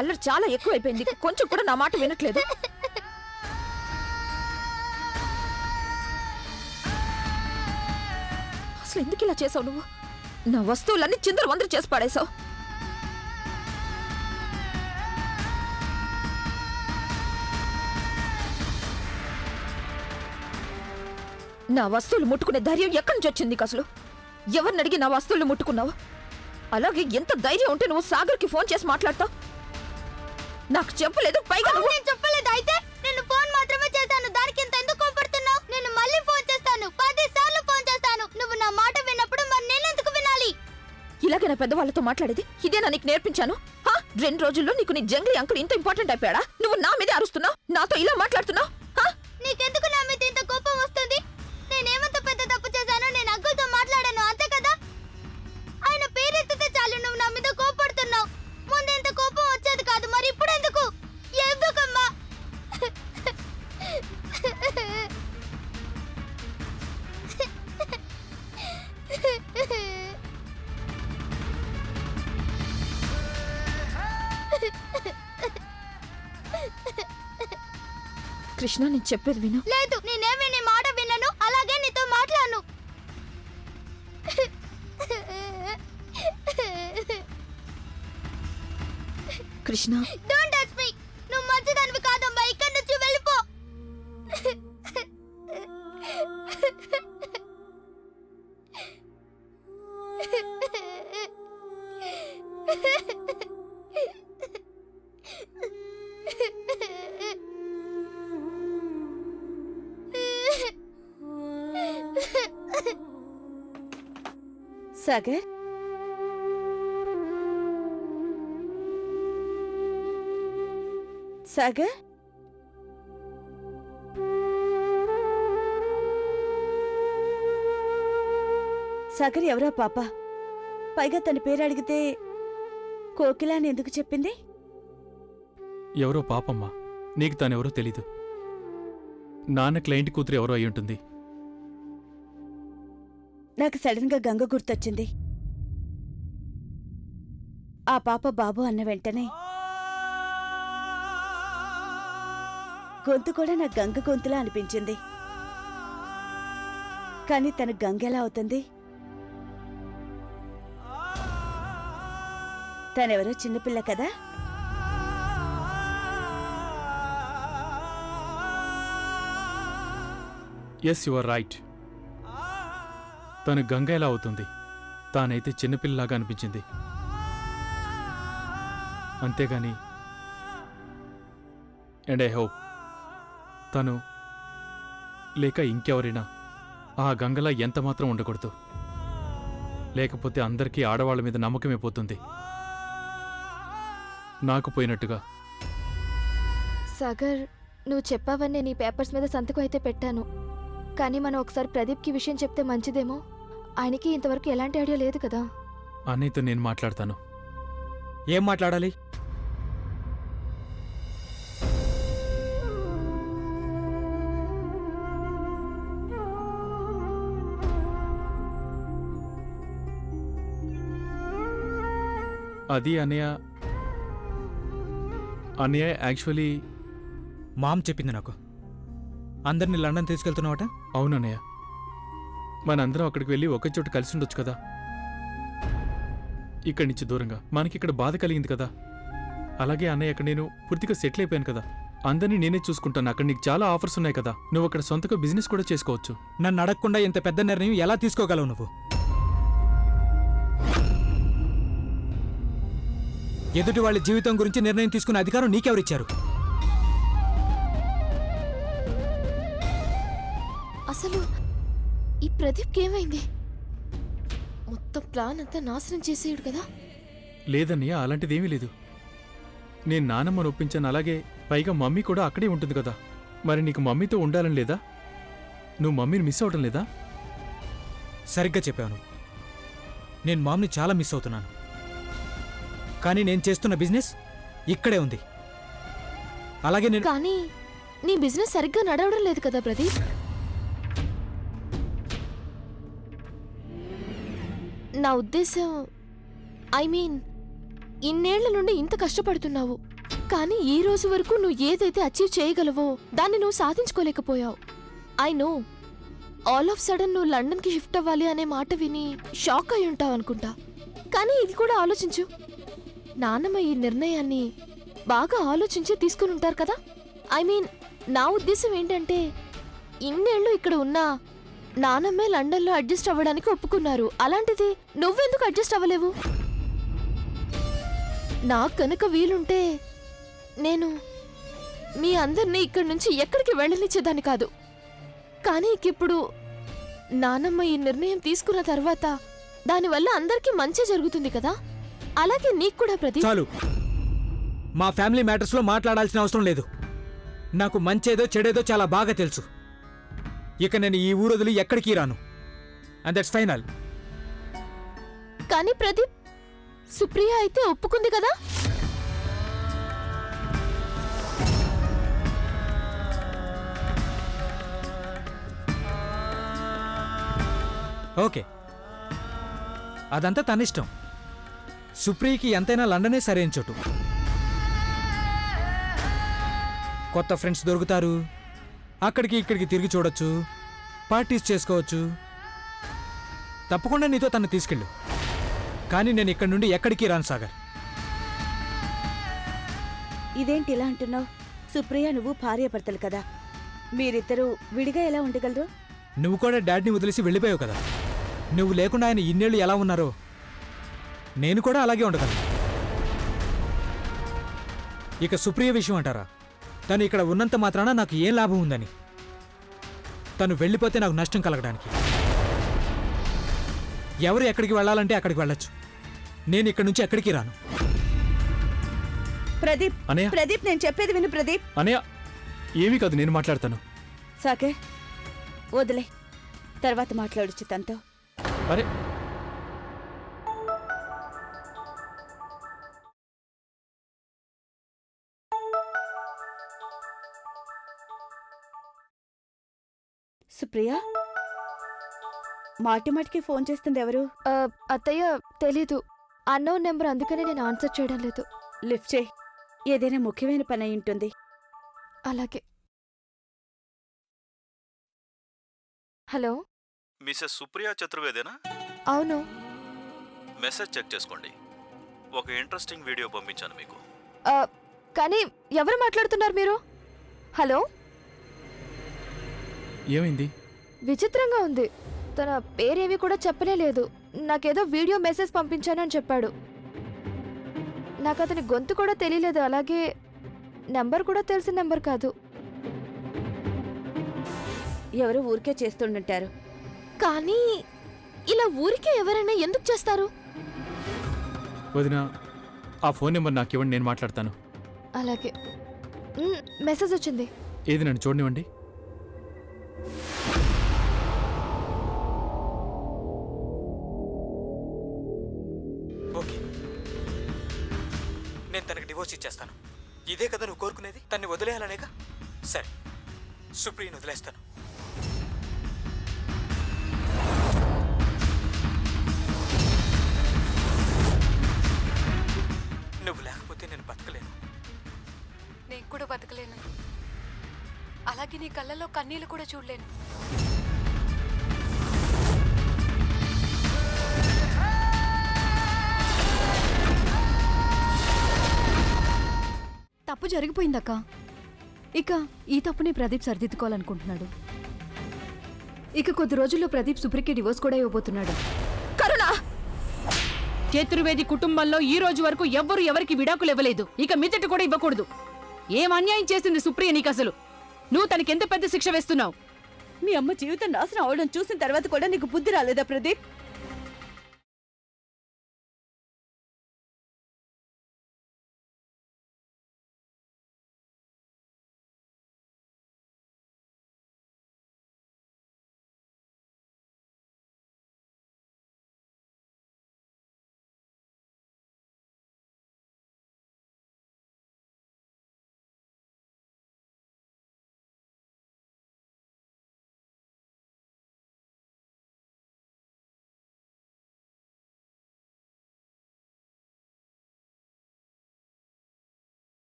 అల్లరి చాలా ఎక్కువైపోయింది. కొంచెం కూడా నా మాట వినట్లేదు. అసలు ఎందుకు ఇలా చేసావు నువ్వు? నా వస్తువులన్నీ చిందరు వందరు చేసి పాడేశావు. నా వస్తువులు ముట్టుకునే ధైర్యం ఎక్కడి నుంచి వచ్చింది నీకు అసలు? ఎవరిని అడిగి నా వస్తువులు ముట్టుకున్నావు? అలాగే ఎంత ధైర్యం ఉంటే నువ్వు సాగర్కి ఫోన్ చేసి మాట్లాడతావు? నాకు చెప్పలేదు, పైగా నేను చెప్పలేదు. అయితే నేను ఫోన్ మాత్రమే చేశాను. దానికి ఎంత ఎందుకు కోపడుతున్నావు? నేను మళ్ళీ ఫోన్ చేస్తాను, 10 సార్లు ఫోన్ చేస్తాను. నువ్వు నా మాట విన్నప్పుడు మరి నేను ఎందుకు వినాలి? ఇలాగే నా పెద్దవాళ్ళతో మాట్లాడేది? ఇదేనా నీకు నేర్పించాను? 2 రోజుల్లో నీకు నీ జంగ్లీ అంకుల్ ఇంత ఇంపార్టెంట్ అయిపోయాడా? నువ్వు నా మీదే అరుస్తున్నావు, నాతో ఇలా మాట్లాడుతున్నావు. నీకెందుకు నా మీద ఇంత కోపం వస్తుంది? నేనేమంత పెద్ద తప్పు చేశాను? నేను అంకుల్తో మాట్లాడాను, అంతే కదా? ఆయన పేరెత్తితే చాలు నువ్వు నా మీద కోపడుతున్నావు. ముందు ఇంత కోపం వచ్చేది కాదు, మరి ఇప్పుడు ఎందుకు? ఎందుకమ్మా? కృష్ణ, నేను చెప్పేది విను. లేదు, నేనేమి నీ మాట వినను, అలాగే నీతో మాట్లాడను. Krishna, don't touch me. నువ్వు మంచిదానివి కాదమ్మా, ఇక్కడి నుంచి వెళ్ళిపో. సాగర్, సాగర్, సాగర్ ఎవరా పాప? పైగా తన పేరు అడిగితే కోకిల అని ఎందుకు చెప్పింది? ఎవరో పాపమ్మ, నీకు తానెవరో తెలీదు. నాన్న క్లయింట్ కూతురు ఎవరో అయి ఉంటుంది. నాకు సడన్ గా గంగ గుర్తొచ్చింది. ఆ పాప బాబు అన్న వెంటనే గొంతు కూడా నాకు గంగ గొంతులా అనిపించింది. కానీ తన గంగ ఎలా అవుతుంది? తనెవరో చిన్నపిల్ల కదా. Yes, you are right. తను గంగ ఎలా అవుతుంది? తానైతే చిన్నపిల్లలాగా అనిపించింది. అంతేగాని అండ్ ఐ హోప్ తను లేక ఇంకెవరైనా ఆ గంగలా ఎంతమాత్రం ఉండకూడదు. లేకపోతే అందరికీ ఆడవాళ్ల మీద నమ్మకమే పోతుంది, నాకు పోయినట్టుగా. సాగర్, నువ్వు చెప్పావని నీ పేపర్స్ మీద సంతకం అయితే పెట్టాను. కానీ మనం ఒకసారి ప్రదీప్కి విషయం చెప్తే మంచిదేమో. ఆయనకి ఇంతవరకు ఎలాంటి ఐడియా లేదు కదా. అన్నయ్యతో నేను మాట్లాడతాను. ఏం మాట్లాడాలి? అది అన్నయ్య యాక్చువల్లీ మామ్ చెప్పింది నాకు. అందరినీ లండన్ తీసుకెళ్తున్నావట? అవునన్నయ్య, మనందరం అక్కడికి వెళ్ళి ఒకే చోటు కలిసి ఉండొచ్చు కదా. ఇక్కడి నుంచి దూరంగా మనకిక్కడ బాధ కలిగింది కదా. అలాగే అన్నయ్య, అక్కడ నేను పూర్తిగా సెటిల్ అయిపోయాను కదా. అందరినీ నేనే చూసుకుంటాను. అక్కడ నీకు చాలా ఆఫర్స్ ఉన్నాయి కదా. నువ్వు అక్కడ సొంతగా బిజినెస్ కూడా చేసుకోవచ్చు. నన్ను అడగకుండా ఇంత పెద్ద నిర్ణయం ఎలా తీసుకోగలవు నువ్వు? ఎదుటి వాళ్ళ జీవితం గురించి నిర్ణయం తీసుకునే అధికారం నీకెవరిచ్చారు? అసలు ఈ ప్రదీప్కి ఏమైంది? మొత్తం ప్లాన్ అంతా నాశనం చేసేయుడు కదా. లేదన్నయ్య, అలాంటిదేమీ లేదు. నేను నానమ్మను ఒప్పించాను. అలాగే పైగా మమ్మీ కూడా అక్కడే ఉంటుంది కదా. మరి నీకు మమ్మీతో ఉండాలని లేదా? నువ్వు మమ్మీని మిస్ అవడం లేదా? సరిగ్గా చెప్పావు నువ్వు. నేను మామ్ని చాలా మిస్ అవుతున్నాను. కానీ నేను చేస్తున్న బిజినెస్ ఇక్కడే ఉంది. అలాగే నేను కానీ నీ బిజినెస్ సరిగ్గా నడవడం లేదు కదా ప్రదీప్. నా ఉద్దేశం, ఐ మీన్ ఇన్నేళ్ల నుండి ఇంత కష్టపడుతున్నావు, కానీ ఈ రోజు వరకు నువ్వు ఏదైతే అచీవ్ చేయగలవో దాన్ని నువ్వు సాధించుకోలేకపోయావు. I know, all of sudden నువ్వు లండన్కి షిఫ్ట్ అవ్వాలి అనే మాట విని షాక్ అయి ఉంటావు అనుకుంటా. కానీ ఇది కూడా ఆలోచించు, నాన్నమ్మ ఈ నిర్ణయాన్ని బాగా ఆలోచించి తీసుకుని ఉంటారు కదా. ఐ మీన్, నా ఉద్దేశం ఏంటంటే ఇన్నేళ్ళు ఇక్కడ ఉన్నా నానమ్మే లండన్లో అడ్జస్ట్ అవ్వడానికి ఒప్పుకున్నారు. అలాంటిది నువ్వెందుకు అడ్జస్ట్ అవ్వలేవు? నాకు కనుక వీలుంటే నేను మీ అందరినీ ఇక్కడి నుంచి ఎక్కడికి వెళ్ళనిచ్చేదాన్ని కాదు. కానీ ఇప్పుడు నానమ్మ ఈ నిర్ణయం తీసుకున్న తర్వాత దానివల్ల అందరికీ మంచి జరుగుతుంది కదా. అలాగే నీకు కూడా ప్రదీప్. చాలు, మా ఫ్యామిలీ మ్యాటర్స్లో మాట్లాడాల్సిన అవసరం లేదు. నాకు మంచేదో చెడేదో చాలా బాగా తెలుసు. ఇక నేను ఈ ఊరు వదిలి ఎక్కడికి రాను. And that's final. కానీ ప్రదీప్, సుప్రియ అయితే ఒప్పుకుంది కదా. ఓకే, అదంతా తనిష్టం. సుప్రియకి ఎంతైనా లండనే సరైన చోటు. కొత్త ఫ్రెండ్స్ దొరుకుతారు, అక్కడికి ఇక్కడికి తిరిగి చూడొచ్చు, పార్టీస్ చేసుకోవచ్చు. తప్పకుండా నీతో తను తీసుకెళ్ళు. కానీ నేను ఇక్కడి నుండి ఎక్కడికి రాను సాగర్. ఇదేంటి ఇలా అంటున్నావు? సుప్రియ నువ్వు భార్యాభర్తలు కదా, మీరిద్దరూ విడిగా ఎలా ఉండగలరు? నువ్వు కూడా డాడీని వదిలేసి వెళ్ళిపోయావు కదా. నువ్వు లేకుండా ఆయన ఇన్నేళ్ళు ఎలా ఉన్నారో నేను కూడా అలాగే ఉండగలను. ఇక సుప్రియ విషయం అంటారా? తను ఇక్కడ ఉన్నంత మాత్రాన నాకు ఏం లాభం ఉందని? తను వెళ్ళిపోతే నాకు నష్టం కలగడానికి. ఎవరు ఎక్కడికి వెళ్ళాలంటే అక్కడికి వెళ్ళొచ్చు. నేను ఇక్కడి నుంచి ఎక్కడికి రాను. ప్రదీప్, అనయ్య. ప్రదీప్, నేను చెప్పేది విను ప్రదీప్. అనయ్య, ఏమీ కాదు, నేను మాట్లాడతాను. సాగర్, వదిలే, తర్వాత మాట్లాడొచ్చు తనతో. అరే, సుప్రియ, మాటి మాటికి ఫోన్ చేస్తుంది ఎవరు? అత్తయ్య, తెలీదు. అన్నోన్ నెంబర్, అందుకనే నేను ఆన్సర్ చేయడం లేదు. లిఫ్ట్ చేయి, ఏదైనా ముఖ్యమైన పని అయి ఉంటుంది. అలాగే. హలో. మిసెస్ సుప్రియా చతుర్వేదేనా? అవును. మెసేజ్ చెక్ చేసుకోండి. ఒక ఇంట్రెస్టింగ్ వీడియో పంపించాను మీకు. కానీ ఎవరు మాట్లాడుతున్నారు మీరు? హలో. ఏమైంది? విచిత్రంగా ఉంది. తన పేరేవి కూడా చెప్పనే లేదు. నాకేదో వీడియో మెసేజ్ పంపించాను అని చెప్పాడు. నాకు అతని గొంతు కూడా తెలియలేదు. అలాగే నెంబర్ కూడా తెలిసిన నెంబర్ కాదు. ఎవరు ఊరికే చేస్తుంటారు. కానీ ఇలా ఊరికే ఎవరైనా ఎందుకు చేస్తారు? వదిన, ఆ ఫోన్ నెంబర్ నాకు ఇవ్వండి, నేను మాట్లాడతాను. అలాగే. మెసేజ్ వచ్చింది. ఏది, నన్ను చూడనివ్వండి. ఓకే, నేను తనకి డివోర్స్ ఇచ్చేస్తాను. ఇదే కదా నువ్వు కోరుకునేది? తన్ని వదిలేయాలనేగా? సరే, సుప్రియని వదిలేస్తాను. నువ్వు లేకపోతే నేను బతకలేను. నేను కూడా బతకలేను. అలాగే నీ కళ్ళలో కన్నీళ్ళు కూడా చూడలేను. తప్పు జరిగిపోయిందక్క. ఇక ఈ తప్పుని ప్రదీప్ సరిదిద్దుకోవాలనుకుంటున్నాడు. ఇక కొద్ది రోజుల్లో ప్రదీప్ సుప్రికి డివోర్స్ కూడా ఇవ్వబోతున్నాడు. కరుణ, చతుర్వేది కుటుంబంలో ఈ రోజు వరకు ఎవ్వరు ఎవరికి విడాకులు ఇవ్వలేదు. ఇక మీదట కూడా ఇవ్వకూడదు. ఏం అన్యాయం చేసింది సుప్రియ నీకు అసలు? నువ్వు తనకెంత పెద్ద శిక్ష వేస్తున్నావు? మీ అమ్మ జీవితం నాశనం అవడం చూసిన తర్వాత కూడా నీకు బుద్ధి రాలేదా ప్రదీప్?